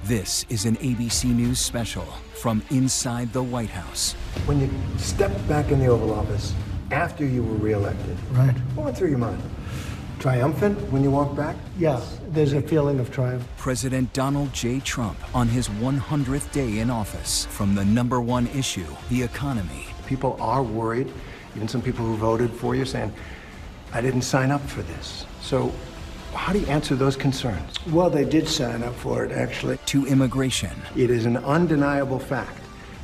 This is an ABC News special from inside the White House. When you stepped back in the Oval Office after you were reelected, Right. what went through your mind? Triumphant when you walked back? Yeah, there's a feeling of triumph. President Donald J. Trump on his 100th day in office, from the #1 issue, the economy. People are worried, even some people who voted for you saying, I didn't sign up for this. So how do you answer those concerns? Well, they did sign up for it, actually. To immigration. It is an undeniable fact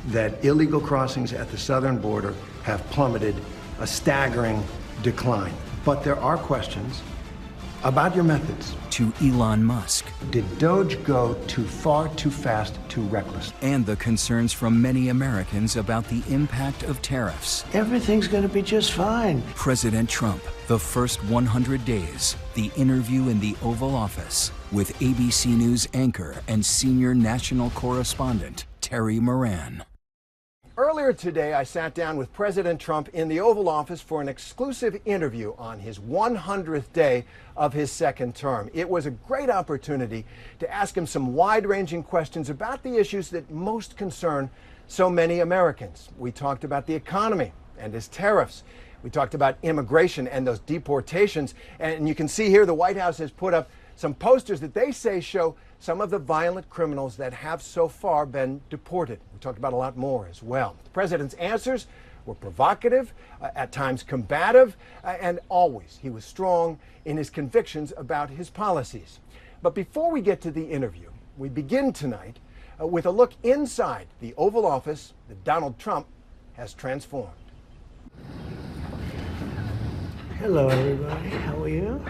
that illegal crossings at the southern border have plummeted, a staggering decline. But there are questions about your methods. To Elon Musk. Did DOJ go too far, too fast, too reckless? And the concerns from many Americans about the impact of tariffs. Everything's going to be just fine. President Trump, the first 100 days, the interview in the Oval Office with ABC News anchor and senior national correspondent Terry Moran. Earlier today, I sat down with President Trump in the Oval Office for an exclusive interview on his 100th day of his second term. It was a great opportunity to ask him some wide-ranging questions about the issues that most concern so many Americans. We talked about the economy and his tariffs. We talked about immigration and those deportations. And you can see here the White House has put up some posters that they say show some of the violent criminals that have so far been deported. We talked about a lot more as well. The president's answers were provocative, at times combative, and always he was strong in his convictions about his policies. But before we get to the interview, we begin tonight with a look inside the Oval Office that Donald Trump has transformed. Hello, everybody. How are you?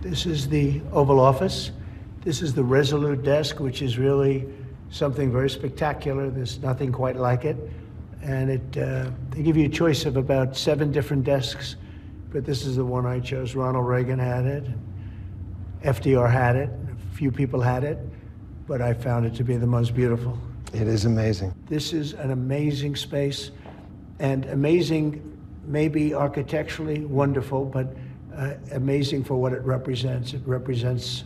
This is the Oval Office. This is the Resolute desk, which is really something very spectacular. There's nothing quite like it. And they give you a choice of about 7 different desks, but this is the one I chose. Ronald Reagan had it, FDR had it, a few people had it, but I found it to be the most beautiful. It is amazing. This is an amazing space, and amazing maybe architecturally wonderful, but amazing for what it represents. It represents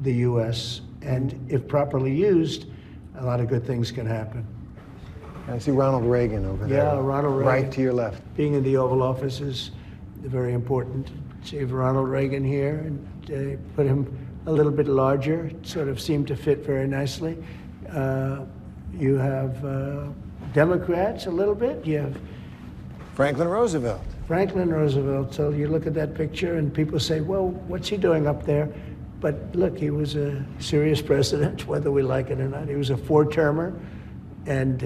the U.S., and if properly used, a lot of good things can happen. I see Ronald Reagan over there. Yeah, Ronald Reagan. Right to your left. Being in the Oval Office is very important. See Ronald Reagan here, and put him a little bit larger. It sort of seemed to fit very nicely. You have Democrats a little bit. You have Franklin Roosevelt. Franklin Roosevelt. So you look at that picture and people say, well, what's he doing up there? But look, he was a serious president, whether we like it or not. He was a 4-termer and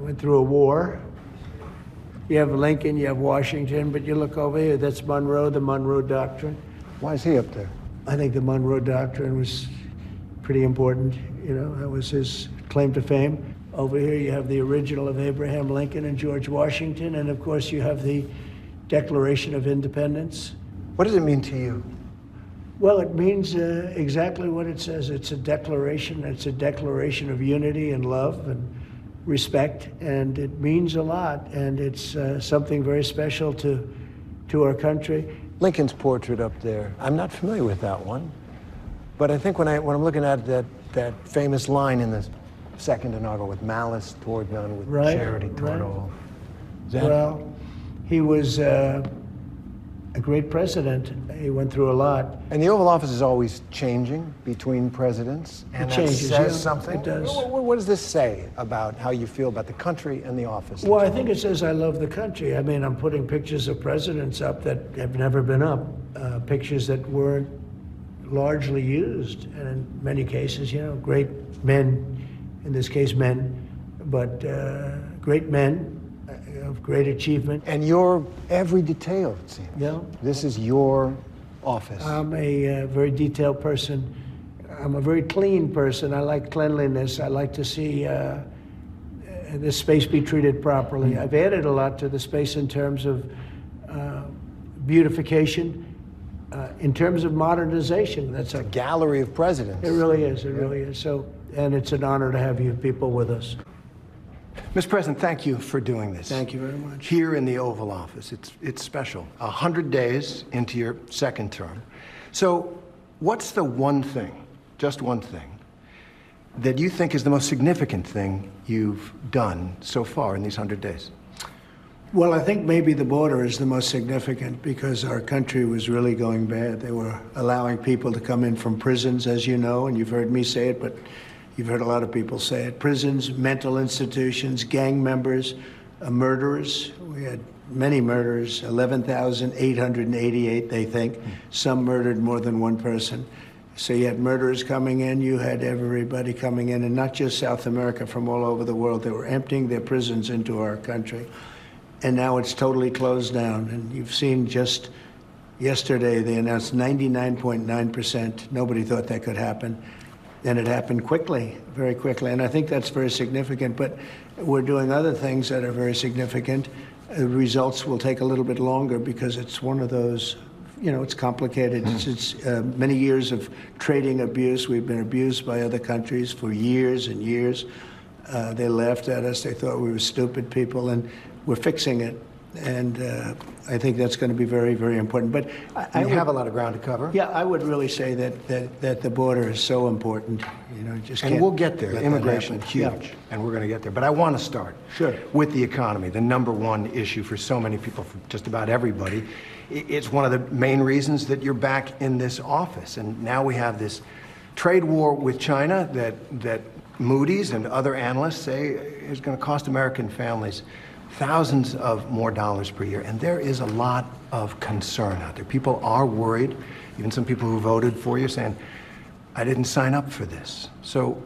went through a war. You have Lincoln, you have Washington, but you look over here, that's Monroe, the Monroe Doctrine. Why is he up there? I think the Monroe Doctrine was pretty important. That was his claim to fame. Over here you have the original of Abraham Lincoln and George Washington, and of course you have the Declaration of Independence. What does it mean to you? Well, it means exactly what it says. It's a declaration. It's a declaration of unity and love and respect, and it means a lot, and it's something very special to our country. Lincoln's portrait up there. I'm not familiar with that one, but I think when I'm looking at that famous line in the second inaugural, with malice toward none, with charity toward all. Well, he was a great president. He went through a lot. And the Oval Office is always changing between presidents, and It changes, that says yeah, something. it does. What does this say about how you feel about the country and the office? Well, I think it says I love the country. I mean, I'm putting pictures of presidents up that have never been up, pictures that weren't largely used, and in many cases, great men, in this case men, but great men of great achievement. And your every detail, it seems. Yeah. This is your office. I'm a very detailed person. I'm a very clean person. I like cleanliness. I like to see the space be treated properly. I've added a lot to the space in terms of beautification, in terms of modernization. That's a gallery of presidents. It really is. It really is. So, and it's an honor to have you people with us. Mr. President, thank you for doing this. Thank you very much. Here in the Oval Office, it's special. 100 days into your second term. So what's the one thing just one thing, that you think is the most significant thing you've done so far in these 100 days? Well, I think maybe the border is the most significant because our country was really going bad. They were allowing people to come in from prisons, as you know, and you've heard me say it, but you've heard a lot of people say it. Prisons, mental institutions, gang members, murderers. We had many murders, 11,888, they think. Some murdered more than one person. So you had murderers coming in, you had everybody coming in, and not just South America, from all over the world. They were emptying their prisons into our country. And now it's totally closed down. And you've seen just yesterday, they announced 99.9%. Nobody thought that could happen. And it happened quickly, very quickly. And I think that's very significant. But we're doing other things that are very significant. Results will take a little bit longer because it's one of those, you know, it's complicated. It's many years of trading abuse. We've been abused by other countries for years and years. They laughed at us. They thought we were stupid people, and we're fixing it. And I think that's going to be very, very important. But I have a lot of ground to cover. Yeah, I would really say that the border is so important. You know, just and can't we'll get there. Immigration, huge, Yeah. and we're going to get there. But I want to start with the economy, the number one issue for so many people, for just about everybody. It's one of the main reasons that you're back in this office. And now we have this trade war with China that Moody's and other analysts say is going to cost American families thousands of more dollars per year. And there is a lot of concern out there. People are worried, even some people who voted for you saying, I didn't sign up for this. So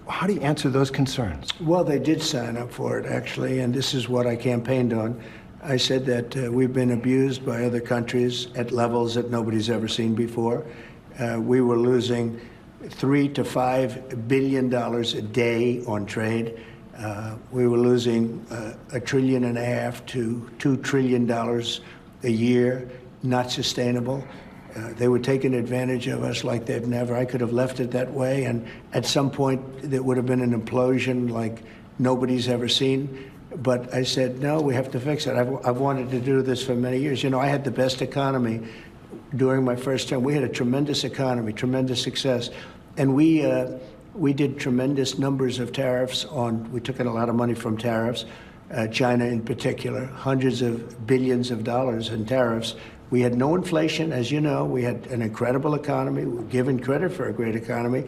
how do you answer those concerns? Well, they did sign up for it, actually, and this is what I campaigned on. I said that we've been abused by other countries at levels that nobody's ever seen before. We were losing $3 to $5 billion a day on trade. We were losing $1.5 trillion to $2 trillion a year, not sustainable. They were taking advantage of us like they've never. I could have left it that way, and at some point there would have been an implosion like nobody's ever seen. But I said, no, we have to fix it. I've wanted to do this for many years. You know, I had the best economy during my first term. We had a tremendous economy, tremendous success. And we did tremendous numbers of tariffs we took in a lot of money from tariffs, China in particular, hundreds of billions of dollars in tariffs. We had no inflation, as you know. We had an incredible economy. We're given credit for a great economy.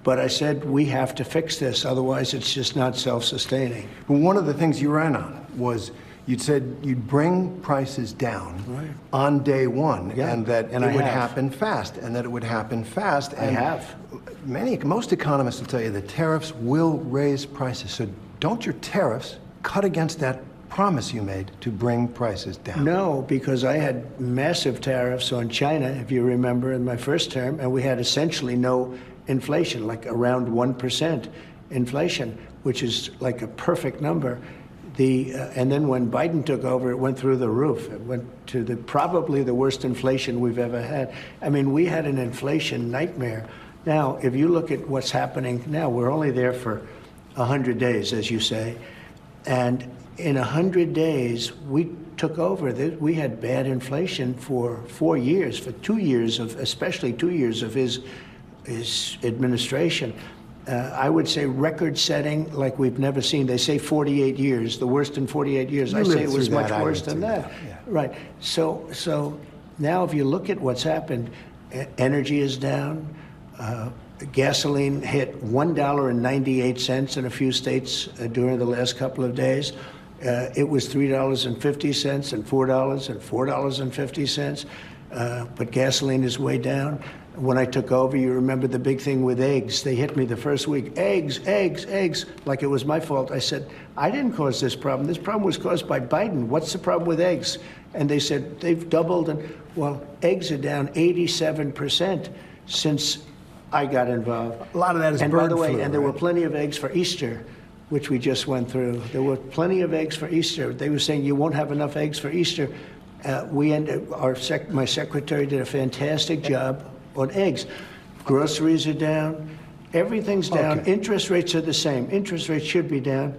But I said, we have to fix this, otherwise it's just not self-sustaining. Well, one of the things you ran on was you'd said you'd bring prices down on day one, and that it would happen fast, and that it would happen fast. And most economists will tell you that tariffs will raise prices. So don't your tariffs cut against that promise you made to bring prices down? No, because I had massive tariffs on China, if you remember, in my first term, and we had essentially no inflation, like around 1% inflation, which is like a perfect number. And then when Biden took over, it went through the roof. It went to probably the worst inflation we've ever had. I mean, we had an inflation nightmare. Now, if you look at what's happening now, we're only there for 100 days, as you say. And in 100 days, we took over. We had bad inflation for 4 years, for 2 years especially 2 years of his administration. I would say record-setting like we've never seen. They say 48 years, the worst in 48 years. I say it was much worse than that. Yeah. Right. So now if you look at what's happened, energy is down. Gasoline hit $1.98 in a few states during the last couple of days. It was $3.50 and $4 and $4.50. But gasoline is way down. When I took over, you remember the big thing with eggs. They hit me the first week. Eggs, like it was my fault. I said, I didn't cause this problem. This problem was caused by Biden. What's the problem with eggs? And they said, they've doubled. And well, eggs are down 87% since I got involved. A lot of that is bird flu. And by the way, and there were plenty of eggs for Easter, which we just went through. There were plenty of eggs for Easter. They were saying you won't have enough eggs for Easter. My secretary did a fantastic job on eggs. Groceries are down. Everything's down. Okay. Interest rates are the same. Interest rates should be down,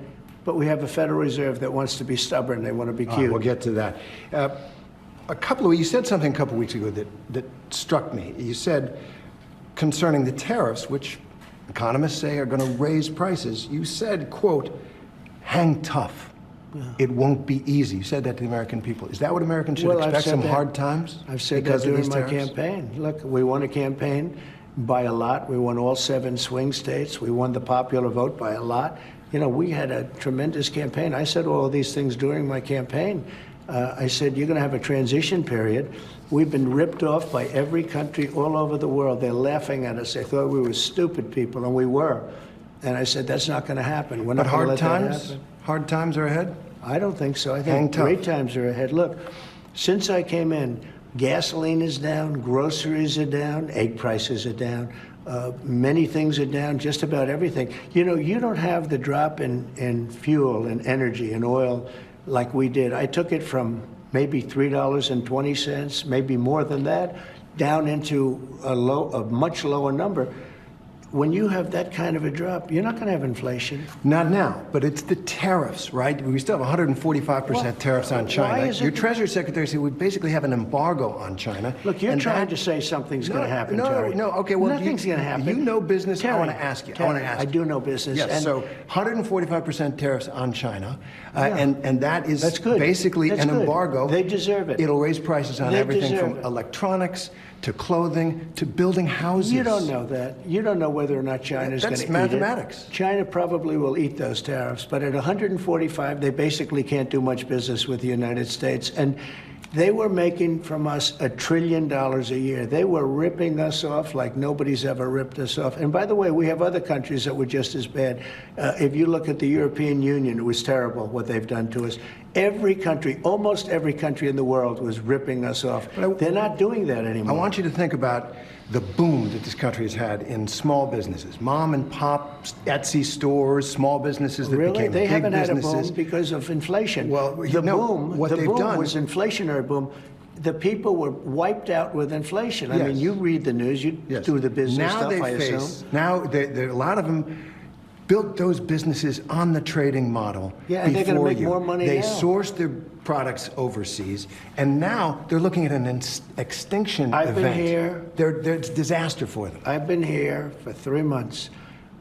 but we have a Federal Reserve that wants to be stubborn. They want to be cute. We'll get to that. You said something a couple weeks ago that struck me. You said concerning the tariffs, which economists say are going to raise prices, you said, quote, hang tough. Yeah. It won't be easy. You said that to the American people. Is that what Americans should expect, some hard times? I've said that during my campaign. Look, we won a campaign by a lot. We won all 7 swing states. We won the popular vote by a lot. You know, we had a tremendous campaign. I said all of these things during my campaign. I said, you're going to have a transition period. We've been ripped off by every country all over the world. They're laughing at us. They thought we were stupid people, and we were. And I said, that's not going to happen. We're not going to let that happen. Hard times are ahead? I don't think so. I think great times are ahead. Look, since I came in, gasoline is down, groceries are down, egg prices are down, many things are down, just about everything. You know, you don't have the drop in fuel and energy and oil like we did. I took it from maybe $3.20, maybe more than that, down into a much lower number. When you have that kind of a drop, you're not going to have inflation. Not now, but it's the tariffs, right? We still have 145% tariffs on China. Your Treasury Secretary said we basically have an embargo on China. Look, you're trying to say something's going to happen, Terry. No, okay, well, nothing's going to happen. You know business. Terry, I want to ask you. I do know business. Yes, so 145% tariffs on China, and that's good. Basically an embargo. They deserve it. It'll raise prices on everything from electronics to clothing to building houses. You don't know that. You don't know whether or not China's going to eat it. That's mathematics. China probably will eat those tariffs, but at 145, they basically can't do much business with the United States. And they were making from us $1 trillion a year. They were ripping us off like nobody's ever ripped us off. And by the way, we have other countries that were just as bad. If you look at the European Union, it was terrible what they've done to us. Every country, almost every country in the world was ripping us off. They're not doing that anymore. I want you to think about the boom that this country has had in small businesses, mom and pop Etsy stores, small businesses that became big businesses. They haven't had a boom because of inflation. Well, the boom was inflationary boom. The people were wiped out with inflation. I mean, you read the news, you do the business stuff, I assume. Now, a lot of them built those businesses on the trading model. Yeah, and they're going to make more money now. They sourced their products overseas, and now they're looking at an extinction event. I've been here. It's a disaster for them. I've been here for 3 months.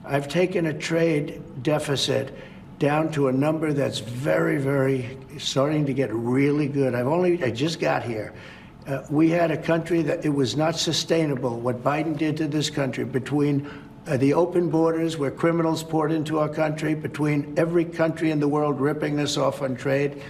I've taken a trade deficit down to a number that's very, very starting to get really good. I just got here. We had a country that it was not sustainable, what Biden did to this country, between the open borders where criminals poured into our country, between every country in the world ripping us off on trade.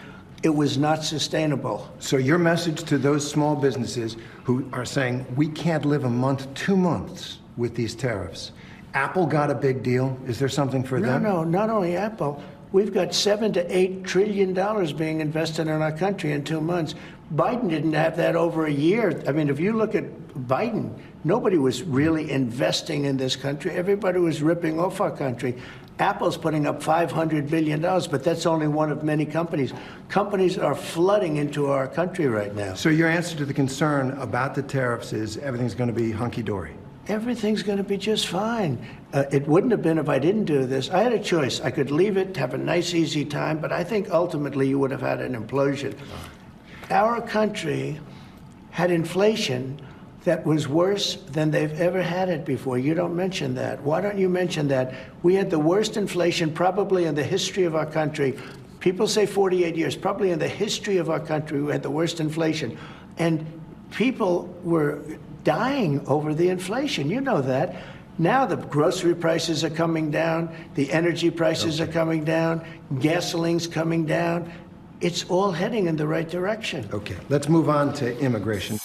It was not sustainable. So your message to those small businesses who are saying, we can't live a month, 2 months with these tariffs. Apple got a big deal. Is there something for them? No, not only Apple. We've got $7 to $8 trillion being invested in our country in 2 months. Biden didn't have that over a year. I mean, if you look at Biden, nobody was really investing in this country. Everybody was ripping off our country. Apple's putting up $500 billion, but that's only one of many companies. Companies are flooding into our country right now. So your answer to the concern about the tariffs is everything's going to be hunky-dory? Everything's going to be just fine. It wouldn't have been if I didn't do this. I had a choice. I could leave it, have a nice, easy time, but I think ultimately you would have had an implosion. Our country had inflation that was worse than they've ever had it before. You don't mention that. Why don't you mention that? We had the worst inflation probably in the history of our country. People say 48 years. Probably in the history of our country, we had the worst inflation. And people were dying over the inflation. You know that. Now the grocery prices are coming down. The energy prices are coming down. Gasoline's coming down. It's all heading in the right direction. Okay, let's move on to immigration.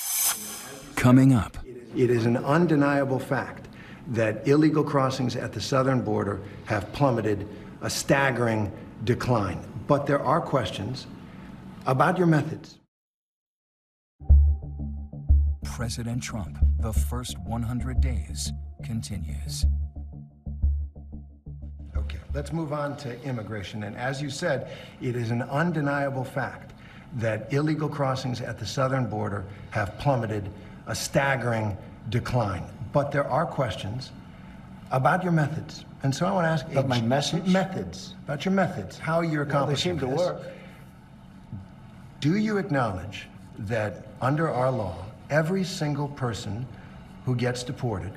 Coming up. It is an undeniable fact that illegal crossings at the southern border have plummeted, a staggering decline. But there are questions about your methods. President Trump, the first 100 days continues. Okay, let's move on to immigration. And as you said, it is an undeniable fact that illegal crossings at the southern border have plummeted, a staggering decline. But there are questions about your methods. And so I want to ask about my message? Methods, about your methods, how you're accomplishing this. They seem to work. Do you acknowledge that under our law, every single person who gets deported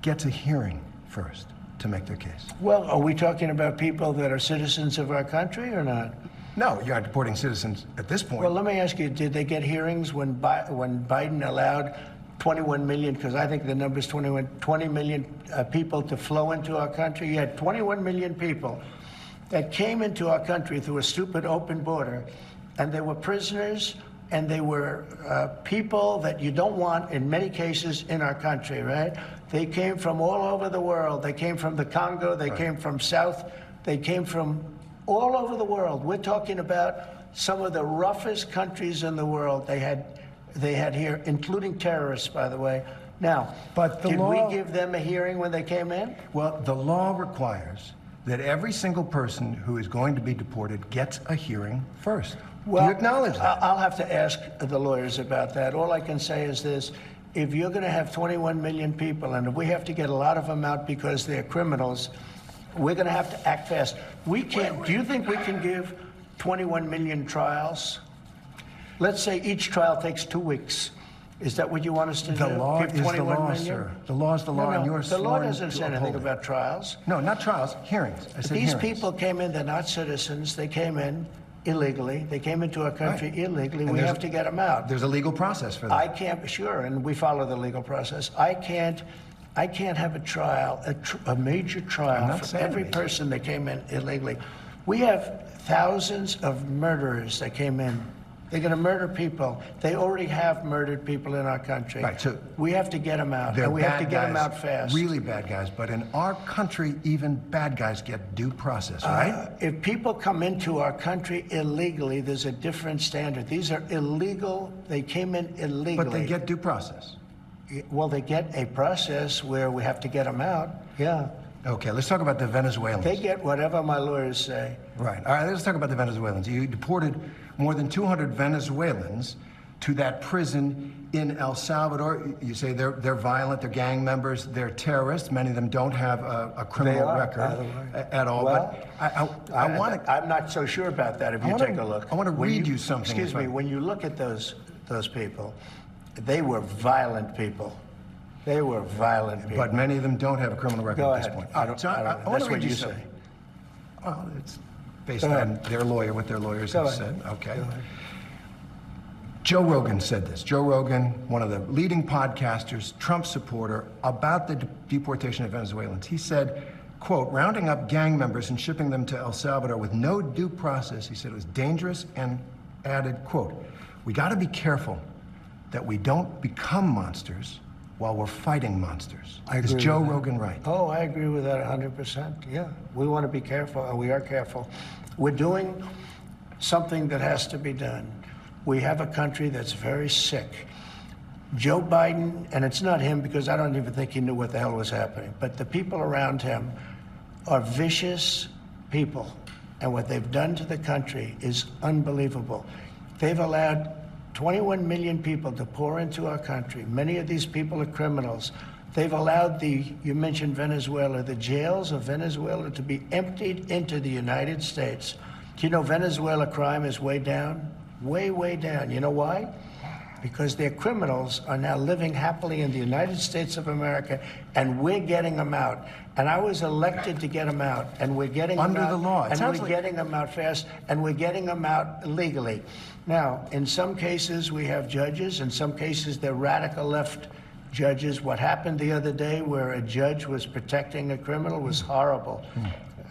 gets a hearing first to make their case? Well, are we talking about people that are citizens of our country or not? No, you're not deporting citizens at this point. Well, let me ask you, did they get hearings when Biden allowed 21 million, because I think the number is 20 million people to flow into our country? You had 21 million people that came into our country through a stupid open border, and they were prisoners, and they were people that you don't want, in many cases, in our country, right? They came from all over the world. They came from the Congo. They came from South. They came from all over the world. We're talking about some of the roughest countries in the world they had here, including terrorists, by the way. Now, but did we give them a hearing when they came in? Well, the law requires that every single person who is going to be deported gets a hearing first. Well, do you acknowledge that? I'll have to ask the lawyers about that. All I can say is this. If you're going to have 21 million people, and if we have to get a lot of them out because they're criminals, we're going to have to act fast. We can't. Do you think we can give 21 million trials? Let's say each trial takes 2 weeks. Is that what you want us to do? The law give is the 21 law, million? sir. The law is the law, and you're the law sworn doesn't to say anything uphold it. about trials. No, not trials, hearings. I said These hearings. people came in, they're not citizens. They came in illegally. They came into our country illegally. And We have to get them out. There's a legal process for that. I can't, sure, and we follow the legal process. I can't have a trial, a major trial for every person that came in illegally. We have thousands of murderers that came in. They're going to murder people. They already have murdered people in our country. Right, so we have to get them out, They're and we have to bad get them guys, out fast. Really bad guys, but in our country, even bad guys get due process, right? If people come into our country illegally, there's a different standard. These are illegal. They came in illegally. But they get due process. Well, they get a process where we have to get them out. Yeah. Okay, let's talk about the Venezuelans. They get whatever my lawyers say. Right. All right, let's talk about the Venezuelans. You deported more than 200 Venezuelans to that prison in El Salvador. You say they're violent, they're gang members, they're terrorists. Many of them don't have a criminal record at all. Well, but I want to. I'm not so sure about that. If you take a look, I want to read you something. Excuse me. When you look at those people, they were violent people. They were violent people. But many of them don't have a criminal record Go at this ahead. point. I want to read what you something. say. Well, it's based on their lawyer, what their lawyers have said. Okay. Joe Rogan said this. Joe Rogan, one of the leading podcasters, Trump supporter, about the deportation of Venezuelans. He said, quote, rounding up gang members and shipping them to El Salvador with no due process, he said it was dangerous, and added, quote, we got to be careful that we don't become monsters while we're fighting monsters. Is Joe Rogan right? Oh, I agree with that 100%. Yeah, we want to be careful, and we are careful. We're doing something that has to be done. We have a country that's very sick. Joe Biden, and it's not him because I don't even think he knew what the hell was happening, but the people around him are vicious people, and what they've done to the country is unbelievable. They've allowed 21 million people to pour into our country. Many of these people are criminals. They've allowed you mentioned Venezuela, the jails of Venezuela to be emptied into the United States. Do you know Venezuela crime is way down? Way, way down. You know why? Because their criminals are now living happily in the United States of America, and we're getting them out. And I was elected to get them out, and we're getting them out. Under the law. And we're getting them out fast, and we're getting them out legally. Now, in some cases, we have judges. In some cases, they're radical left judges. What happened the other day where a judge was protecting a criminal was horrible.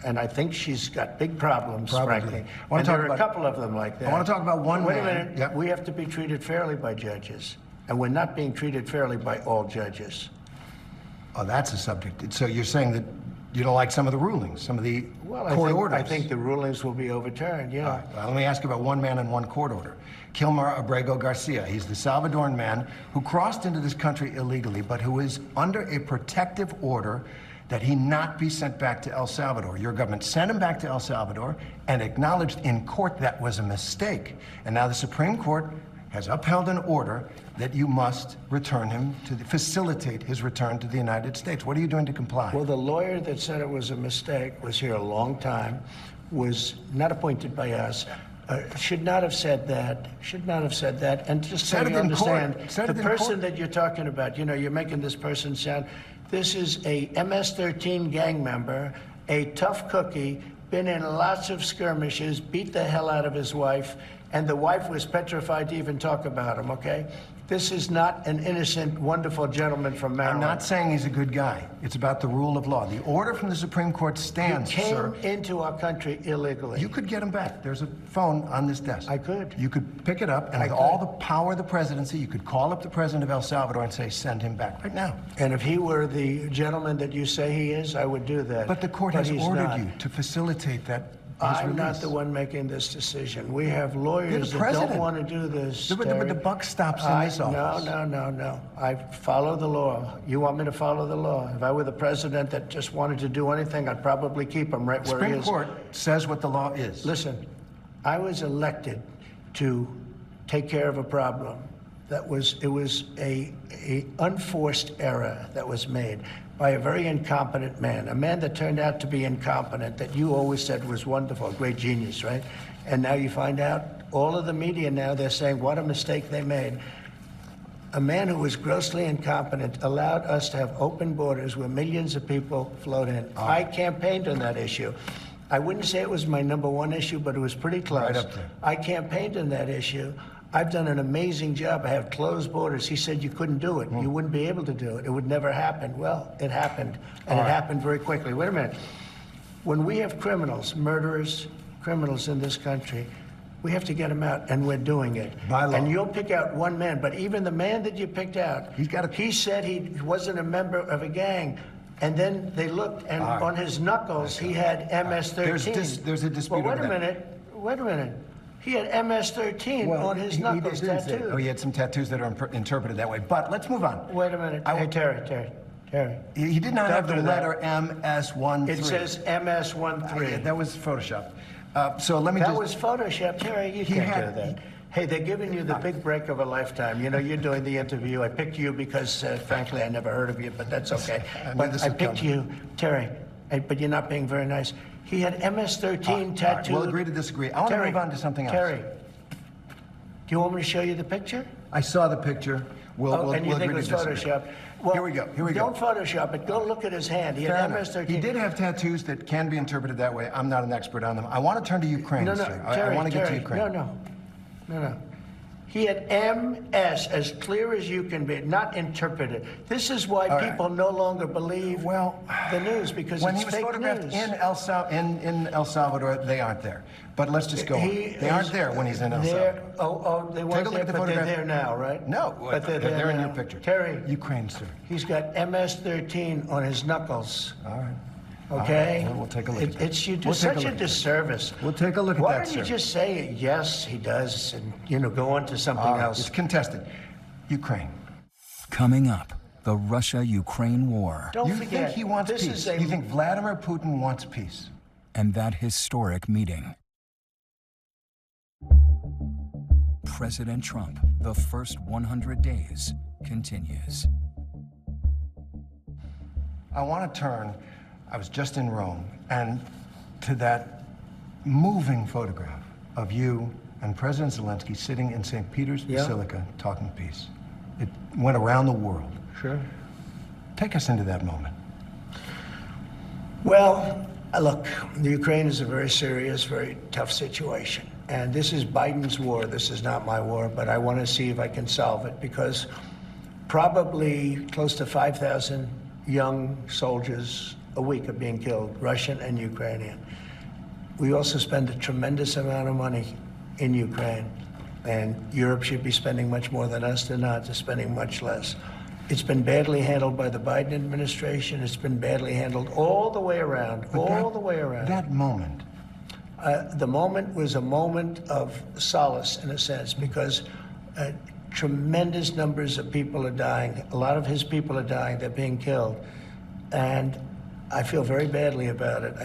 And I think she's got big problems, frankly. And there are a couple of them like that. I want to talk about one Wait man. a minute. Yep. We have to be treated fairly by judges. And we're not being treated fairly by all judges. Oh, that's a subject. So you're saying that you don't like some of the rulings, some of the court orders? I think the rulings will be overturned, yeah. All right. Well, let me ask you about one man and one court order. Kilmar Abrego Garcia. He's the Salvadoran man who crossed into this country illegally, but who is under a protective order that he not be sent back to El Salvador. Your government sent him back to El Salvador and acknowledged in court that was a mistake. And now the Supreme Court has upheld an order that you must return him to facilitate his return to the United States. What are you doing to comply? Well, the lawyer that said it was a mistake was here a long time, was not appointed by us, Should not have said that. Should not have said that. And just so Said you it in court. understand, Said the it in person court. that you're talking about, you know, you're making this person sound, this is a MS-13 gang member, a tough cookie, been in lots of skirmishes, beat the hell out of his wife, and the wife was petrified to even talk about him, okay? This is not an innocent, wonderful gentleman from I'm Maryland. not saying he's a good guy. It's about the rule of law. The order from the Supreme Court stands, He came sir. into our country illegally. You could get him back. There's a phone on this desk. I could. You could pick it up, and I with could. all the power of the presidency, you could call up the president of El Salvador and say, send him back right now. And if he were the gentleman that you say he is, I would do that. But the court has he's ordered not. you to facilitate that. I'm not the one making this decision. We have lawyers You're the that president. don't want to do this. But Terry. the buck stops in this office. No. I follow the law. You want me to follow the law? If I were the president that just wanted to do anything, I'd probably keep him right where he Supreme is. Court says what the law is. Listen, I was elected to take care of a problem. It was a unforced error that was made by a very incompetent man, a man that turned out to be incompetent, that you always said was wonderful, a great genius, right? And now you find out, all of the media now, they're saying what a mistake they made. A man who was grossly incompetent allowed us to have open borders where millions of people flowed in. I campaigned on that issue. I wouldn't say it was my #1 issue, but it was pretty close. Right up there. I campaigned on that issue. I've done an amazing job. I have closed borders. He said you couldn't do it. You wouldn't be able to do it. It would never happen. Well, it happened, and it happened very quickly. Wait a minute. When we have criminals, murderers, criminals in this country, we have to get them out, and we're doing it. By law. And you'll pick out one man, but even the man that you picked out, he said he wasn't a member of a gang. And then they looked, and on his knuckles, he had MS-13. There's a dispute Well, over that. Wait a minute. He had MS-13 on his knuckles tattooed. Oh, he had some tattoos that are interpreted that way. But let's move on. Wait a minute. Hey, Terry. He did not Don't have the do that. letter MS-13. It says MS-13. Yeah, that was Photoshop. So let me That just... was Photoshop. Terry, you can't do that. Hey, they're giving you the big break of a lifetime. You know, you're doing the interview. I picked you because, frankly, I never heard of you, but that's okay. But I picked you, Terry, but you're not being very nice. He had MS-13 tattooed. We'll agree to disagree. I want to move on to something else. Terry, do you want me to show you the picture? I saw the picture. We'll and you think agree it to was disagree. Photoshop? Well, Here we go. Don't Photoshop it. Go look at his hand. He Fair had enough. MS-13. He did have tattoos that can be interpreted that way. I'm not an expert on them. I want to turn to Ukraine, No, sir. Terry, I want to get to Terry, Ukraine. No. He had MS as clear as you can be, not interpreted. This is why people no longer believe the news, because when it's he was fake photographed news. in El Salvador, they aren't there. But let's just go on. They aren't there when he's in El Salvador. They Take weren't a look there, at the but they're photograph. there now, right? No, but they're there in now. your picture. Terry, Ukraine, sir. he's got MS-13 on his knuckles. All right. Okay? All right. We'll take a look at that. You do We'll take such a a look. disservice. We'll take a look at Why that, don't you sir. just say, yes, he does, and, go on to something else? It's contested. Ukraine. Coming up, the Russia-Ukraine war Don't You forget, think he wants this peace? is You think Vladimir Putin wants peace? and that historic meeting. President Trump, the first 100 days, continues. I want to turn, I was just in Rome, and to that moving photograph of you and President Zelensky sitting in St. Peter's Basilica talking peace. It went around the world. Sure. Take us into that moment. Well, look, the Ukraine is a very serious, very tough situation. And this is Biden's war. This is not my war, but I want to see if I can solve it, because probably close to 5,000 young soldiers a week are being killed, Russian and Ukrainian. We also spend a tremendous amount of money in Ukraine, and Europe should be spending much more than us. They're not. They're spending much less. It's been badly handled by the Biden administration. It's been badly handled all the way around, the way around. That moment. The moment was a moment of solace, in a sense, because tremendous numbers of people are dying. A lot of his people are dying. They're being killed. And I feel very badly about it.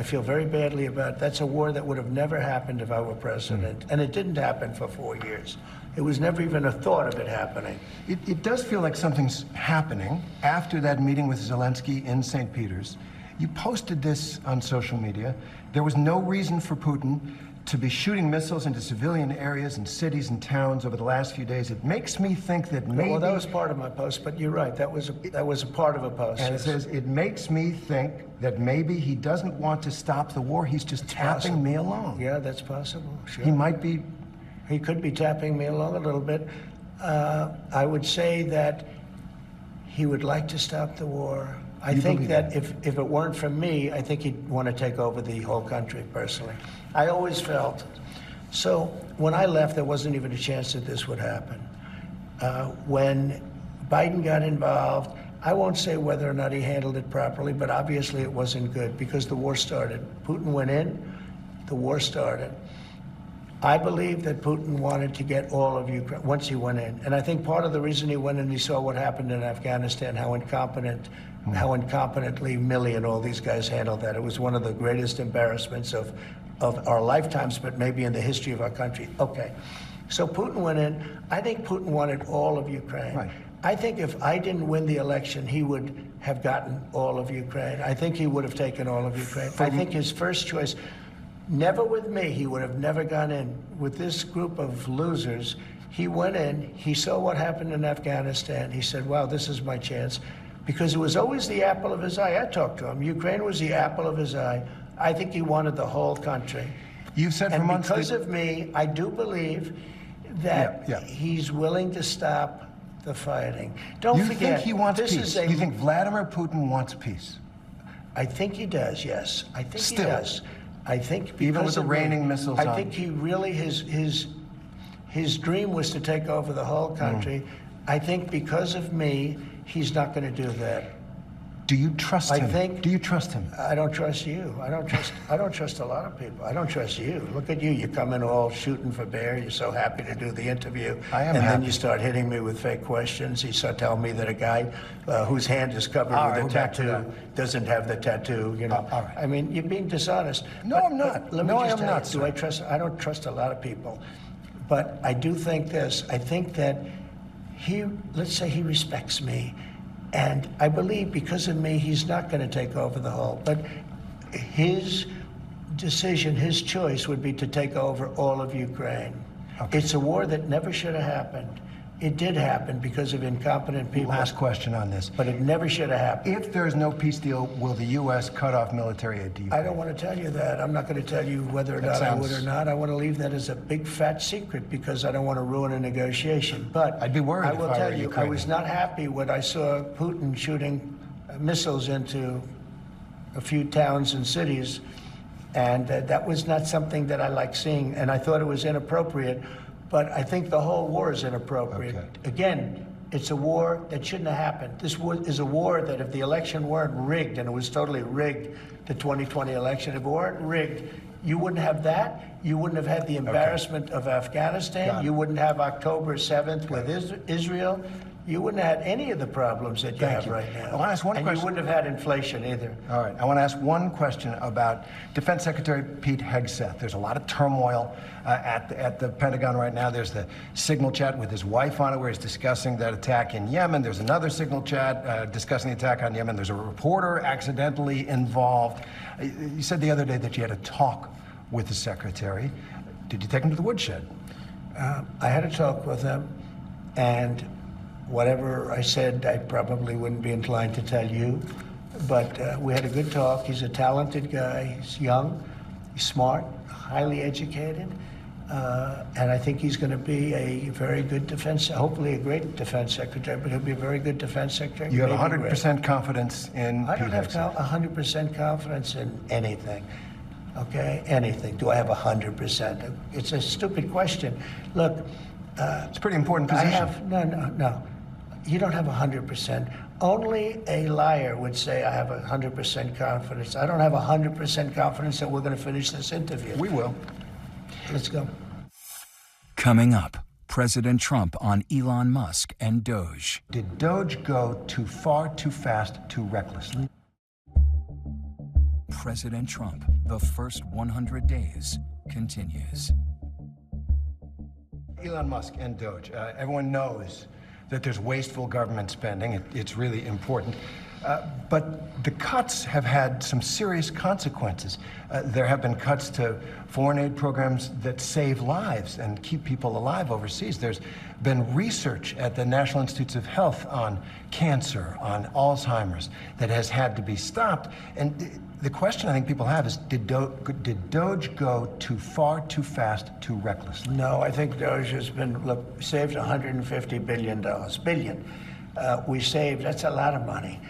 That's a war that would have never happened if I were president. And it didn't happen for 4 years. It was never even a thought of it happening. It does feel like something's happening after that meeting with Zelensky in St. Peter's. You posted this on social media. There was no reason for Putin to be shooting missiles into civilian areas and cities and towns over the last few days, it makes me think that maybe... Well, that was part of my post, but you're right. That was a part of a post. And it says, it makes me think that maybe he doesn't want to stop the war. He's just tapping me along. Yeah, that's possible. Sure. He might be... He could be tapping me along a little bit. I would say that he would like to stop the war. I think that if it weren't for me, I think he'd want to take over the whole country, personally. I always felt. So when I left, there wasn't even a chance that this would happen. When Biden got involved, I won't say whether or not he handled it properly, but obviously it wasn't good because the war started. Putin went in, the war started. I believe that Putin wanted to get all of Ukraine once he went in. And I think part of the reason he went in, he saw what happened in Afghanistan, how incompetently Milley and all these guys handled that. It was one of the greatest embarrassments of our lifetimes, but maybe in the history of our country. Okay, so Putin went in. I think Putin wanted all of Ukraine. Right. I think if I didn't win the election, he would have gotten all of Ukraine. I think he would have taken all of Ukraine. I think his first choice, never with me, he would have never gone in. With this group of losers, he went in, he saw what happened in Afghanistan. He said, wow, this is my chance. Because it was always the apple of his eye. I talked to him. Ukraine was the apple of his eye. I think he wanted the whole country. You've said for months... And because of me, I do believe that he's willing to stop the fighting. Don't forget, you think he wants this peace? You think Vladimir Putin wants peace? I think he does, yes. I think he does. I think because even with the raining missiles I think he really, his dream was to take over the whole country. I think because of me, he's not going to do that. Do you trust him? I think. Do you trust him? I don't trust you. I don't trust a lot of people. I don't trust you. Look at you. You come in all shooting for bear. You're so happy to do the interview. I am And happy. then you start hitting me with fake questions. You start telling me that a guy whose hand is covered with a tattoo doesn't have the tattoo. You know. All right. I mean, you're being dishonest. No, I'm not. Let me No, I just am tell not, you, sir. I don't trust a lot of people. But I do think this. I think that let's say he respects me. And I believe because of me, he's not going to take over the whole. But his decision, his choice would be to take over all of Ukraine. Okay. It's a war that never should have happened. It did happen because of incompetent people. Last question on this. But it never should have happened. If there is no peace deal, will the U.S. cut off military aid to Ukraine? I don't want to tell you that. I'm not going to tell you whether or not I would or not. I want to leave that as a big fat secret because I don't want to ruin a negotiation. But I'd be worried I will if I tell were you, I Ukrainian. was not happy when I saw Putin shooting missiles into a few towns and cities. And that was not something that I like seeing. And I thought it was inappropriate. But I think the whole war is inappropriate. Okay. Again, it's a war that shouldn't have happened. This is a war that if the election weren't rigged, and it was totally rigged, the 2020 election, if it weren't rigged, you wouldn't have that. You wouldn't have had the embarrassment of Afghanistan. You wouldn't have October 7th with Israel. You wouldn't have had any of the problems that you have right now. I want to ask one question. And you wouldn't have had inflation either. All right. I want to ask one question about Defense Secretary Pete Hegseth. There's a lot of turmoil at the Pentagon right now. There's the signal chat with his wife on it where he's discussing that attack in Yemen. There's another signal chat discussing the attack on Yemen. There's a reporter accidentally involved. You said the other day that you had a talk with the secretary. Did you take him to the woodshed? I had a talk with him, and whatever I said, I probably wouldn't be inclined to tell you. But we had a good talk. He's a talented guy. He's young, he's smart, highly educated. And I think he's going to be a very good hopefully a great defense secretary, but he'll be a very good defense secretary. You have 100% confidence in I don't Pete have Hegseth. 100% confidence in anything. Okay, anything. Do I have 100%? It's a stupid question. Look, it's a pretty important position. No. You don't have 100%. Only a liar would say I have 100% confidence. I don't have 100% confidence that we're going to finish this interview. We will. Let's go. Coming up, President Trump on Elon Musk and Doge. Did Doge go too far, too fast, too recklessly? President Trump, the first 100 days, continues. Elon Musk and Doge. Everyone knows that there's wasteful government spending. It's really important. But the cuts have had some serious consequences. There have been cuts to foreign aid programs that save lives and keep people alive overseas. There's been research at the National Institutes of Health on cancer, on Alzheimer's, that has had to be stopped. And the question I think people have is, did DOGE go too far, too fast, too recklessly? No, I think DOGE has been, look, saved $150 billion. We saved, that's a lot of money.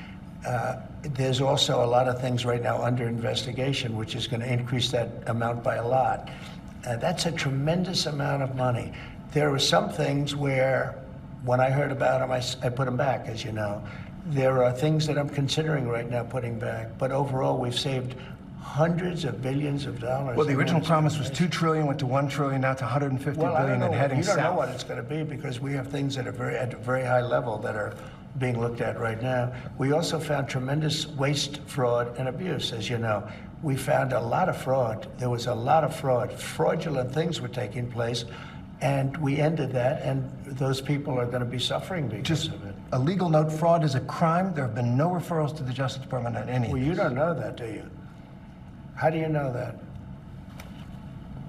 There's also a lot of things right now under investigation, which is going to increase that amount by a lot. That's a tremendous amount of money. There were some things where, when I heard about them, I put them back, as you know. There are things that I'm considering right now putting back, but overall we've saved hundreds of billions of dollars. Well, the original promise was $2 trillion, went to $1 trillion, now to $150 billion, and heading south. You don't know what it's going to be, because we have things that are at a very high level that are being looked at right now. We also found tremendous waste, fraud, and abuse, as you know. We found a lot of fraud. There was a lot of fraud. Fraudulent things were taking place, and we ended that, and those people are going to be suffering because of it. A legal note, fraud is a crime. There have been no referrals to the Justice Department on any of Well, these. you don't know that, do you? How do you know that?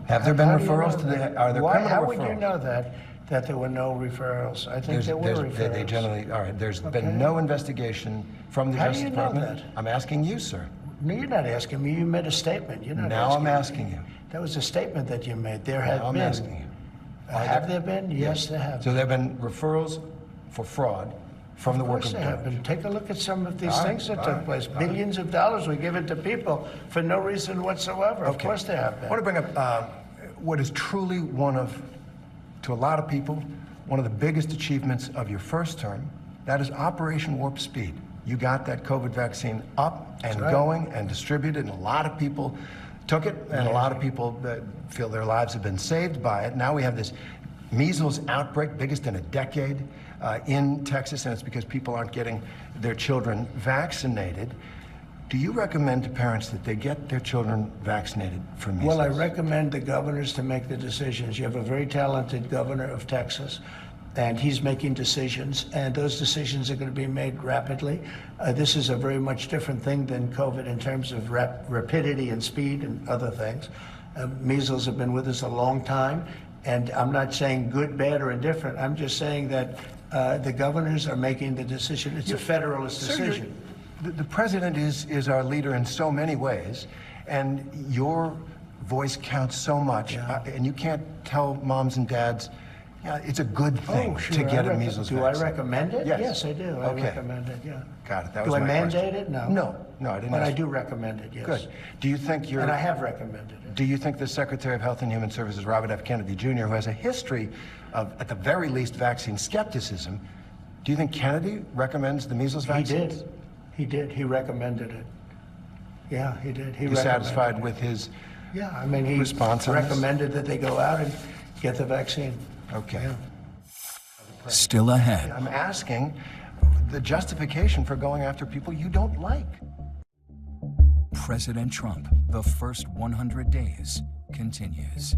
Have there been referrals to the, are there criminal referrals? How would you know that there were no referrals? I think there were referrals. They generally, all right, there's been no investigation from the Justice Department. How do you know that? I'm asking you, sir. No, you're not asking me. You made a statement. You're not Now I'm asking you. That was a statement that you made. There have Now been. I'm asking you. Have there been? Yes, there have. So there have been referrals for fraud from the work of There have been. DOGE. Take a look at some of these things that took place. Billions of dollars were given to people for no reason whatsoever. Of course there have been. I want to bring up what is truly one of, to a lot of people, one of the biggest achievements of your first term. That is Operation Warp Speed. You got that COVID vaccine up and going and distributed, and a lot of people took it, and a lot of people feel their lives have been saved by it. Now we have this measles outbreak, biggest in a decade in Texas, and it's because people aren't getting their children vaccinated. Do you recommend to parents that they get their children vaccinated for measles? Well, I recommend the governors to make the decisions. You have a very talented governor of Texas, and he's making decisions, and those decisions are going to be made rapidly. This is a very much different thing than COVID in terms of rapidity and speed and other things. Measles have been with us a long time, and I'm not saying good, bad, or indifferent. I'm just saying that the governors are making the decision. It's a federalist decision. The president is our leader in so many ways, and your voice counts so much, and you can't tell moms and dads, it's a good thing to get a measles vaccine. Do I recommend it? Yes. Yes, I do. Okay. I recommend it, yeah. Got it. That Do was I my mandate question. it? No. No, I didn't But ask I do recommend it, yes. Good. Do you think you're... And I have recommended it. Do you think the Secretary of Health and Human Services, Robert F. Kennedy Jr., who has a history of, at the very least, vaccine skepticism, do you think Kennedy recommends the measles vaccine? He did. He recommended it. Yeah, he did. You satisfied with his response on this? Recommended that they go out and get the vaccine. Okay. Yeah. Still ahead. I'm asking the justification for going after people you don't like. President Trump, the first 100 days, continues.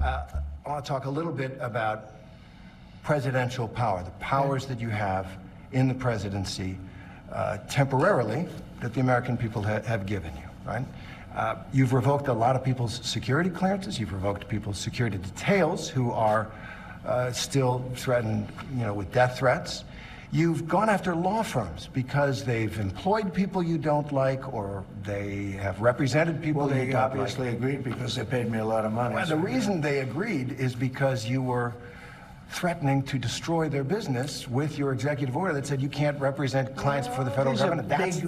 I want to talk a little bit about presidential power, the powers that you have in the presidency temporarily that the American people have given you, right? You've revoked a lot of people's security clearances. You've revoked people's security details who are still threatened, with death threats. You've gone after law firms because they've employed people you don't like, or they have represented people you don't like. Well, they obviously agreed because they paid me a lot of money. Well, the reason they agreed is because you were threatening to destroy their business with your executive order that said you can't represent clients for the federal government. That's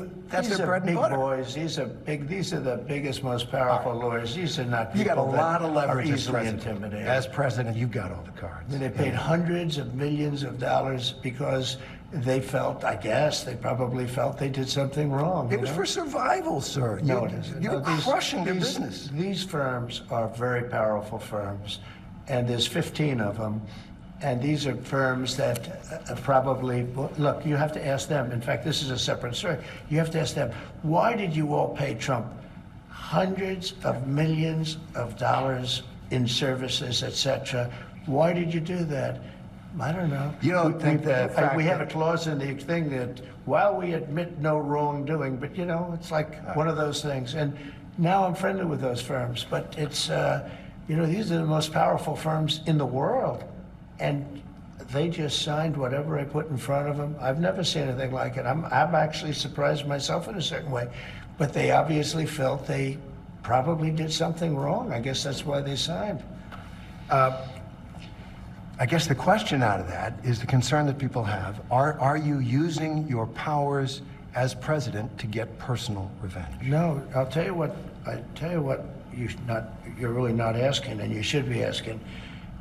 their bread and butter. Boys. These are the biggest, most powerful lawyers. These are not people you got a lot of leverage as president. As president, you've got all the cards. They paid hundreds of millions of dollars because they felt, I guess, they probably felt they did something wrong. It was for survival, sir. No, it isn't. You're crushing their business. These firms are very powerful firms, and there's 15 of them. And these are firms that probably, look, you have to ask them. In fact, this is a separate story. You have to ask them, why did you all pay Trump hundreds of millions of dollars in services, etc.? Why did you do that? I don't know. You don't think the fact we have a that- clause in the thing that while we admit no wrongdoing, but you know, it's like one of those things. And now I'm friendly with those firms, but it's, you know, these are the most powerful firms in the world. And they just signed whatever I put in front of them. I've never seen anything like it. I'm actually surprised myself in a certain way. But they obviously felt they probably did something wrong. I guess that's why they signed. I guess the question out of that is the concern that people have. Are you using your powers as president to get personal revenge? No, I'll tell you what. You're really not asking, and you should be asking.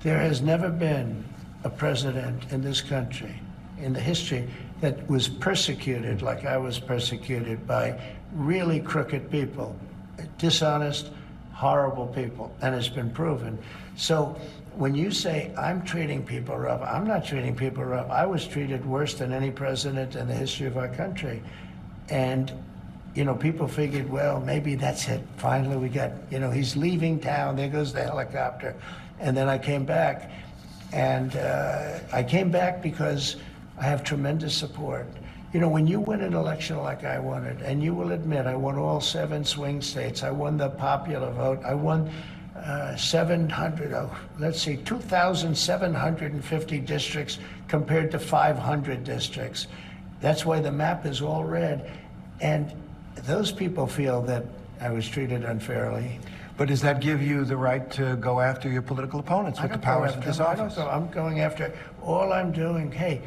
There has never been a president in this country, in the history, that was persecuted like I was persecuted by really crooked people, dishonest, horrible people, and it's been proven. So when you say I'm treating people rough, I'm not treating people rough. I was treated worse than any president in the history of our country. And, you know, people figured, well, maybe that's it. Finally, we got, you know, he's leaving town. There goes the helicopter. And then I came back. And I came back because I have tremendous support. You know, when you win an election like I won it, and you will admit I won all 7 swing states, I won the popular vote, I won 2,750 districts compared to 500 districts. That's why the map is all red. And those people feel that I was treated unfairly. But does that give you the right to go after your political opponents with the powers of this office? I'm going after, all I'm doing, hey,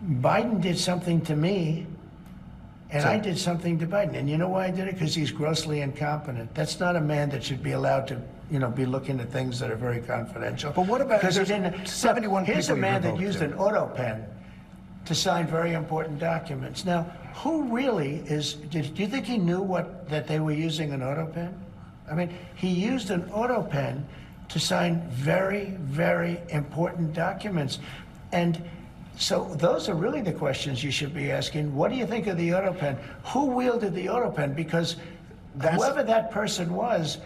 Biden did something to me, and I did something to Biden. And you know why I did it? Because he's grossly incompetent. That's not a man that should be allowed to, you know, be looking at things that are very confidential. But what about, because he there's didn't, 71 here's people a man you that used an auto pen to sign very important documents. Now, who really is, do you think he knew that they were using an auto pen? I mean, he used an auto pen to sign very, very important documents. And so those are really the questions you should be asking. What do you think of the auto pen? Who wielded the auto pen? Because whoever that person was,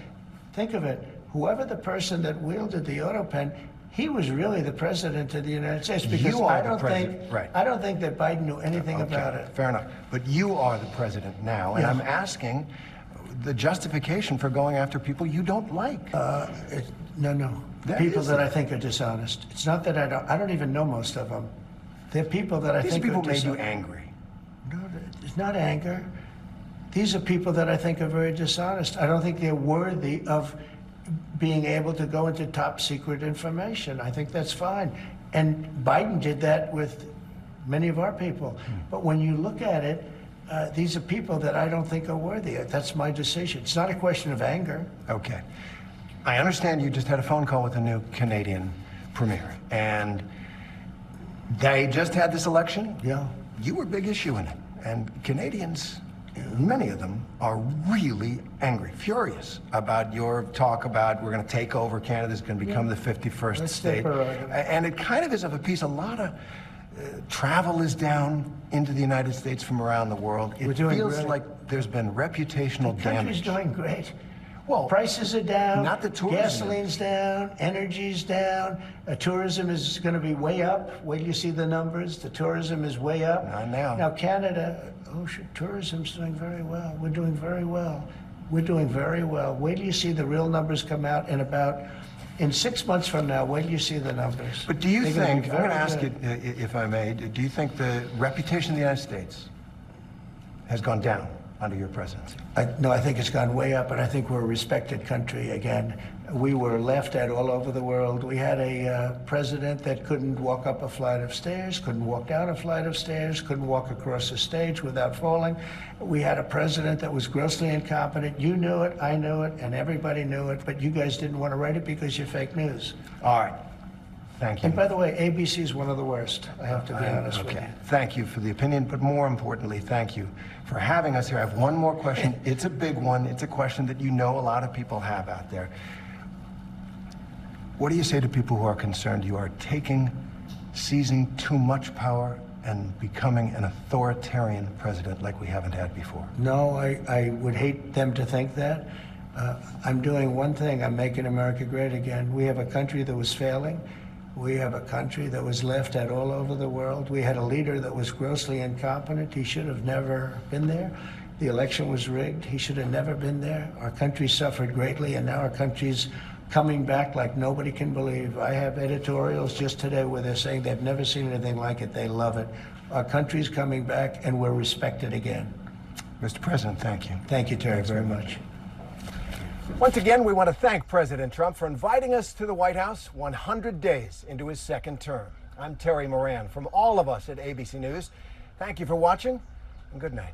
think of it, whoever the person that wielded the auto pen, he was really the president of the United States. Because You are I the don't president, think, right. I don't think that Biden knew anything about it. Fair enough. But you are the president now, and Yeah. I'm asking the justification for going after people you don't like. No. The That people is that it. I think are dishonest. It's not that I don't even know most of them. They're people that I These think people are made you dishonest. angry. No, it's not anger. These are people that I think are very dishonest. I don't think they're worthy of being able to go into top secret information. I think that's fine. And Biden did that with many of our people. But when you look at it, these are people that I don't think are worthy. That's my decision. It's not a question of anger. Okay. I understand you just had a phone call with the new Canadian premier, and they just had this election. Yeah. You were a big issue in it, and Canadians, many of them, are really angry, furious about your talk about we're going to take over Canada, it's going to become the 51st That's state. their prerogative. And it kind of is of a piece. A lot of travel is down into the United States from around the world. It We're doing feels great. like there's been reputational The country's damage. doing great. Well, Prices are down. not the tourism. Gasoline's down. Energy's down. Tourism is going to be way up. Wait till you see the numbers. The tourism is way up. Not now. Now Canada, tourism's doing very well. We're doing very well. We're doing very well. Wait till you see the real numbers come out in 6 months from now. Wait till you see the numbers. But do you They're gonna be think, I'm going to very ask you, good. if I may, do you think the reputation of the United States has gone down under your presidency? No, I think it's gone way up, and I think we're a respected country again. We were laughed at all over the world. We had a president that couldn't walk up a flight of stairs, couldn't walk down a flight of stairs, couldn't walk across a stage without falling. We had a president that was grossly incompetent. You knew it, I knew it, and everybody knew it, but you guys didn't want to write it because you're fake news. All right. Thank you. And by the way, ABC is one of the worst, I have to be honest with you. Okay. Thank you for the opinion, but more importantly, thank you for having us here. I have one more question. It's a big one. It's a question that you know a lot of people have out there. What do you say to people who are concerned you are seizing too much power and becoming an authoritarian president like we haven't had before? No, I would hate them to think that. I'm doing one thing. I'm making America great again. We have a country that was failing. We have a country that was laughed at all over the world. We had a leader that was grossly incompetent. He should have never been there. The election was rigged. He should have never been there. Our country suffered greatly, and now our country's coming back like nobody can believe. I have editorials just today where they're saying they've never seen anything like it. They love it. Our country's coming back, and we're respected again. Mr. President, thank you. Thank you, Terry, very much. Once again, we want to thank President Trump for inviting us to the White House 100 days into his second term. I'm Terry Moran. From all of us at ABC News, thank you for watching, and good night.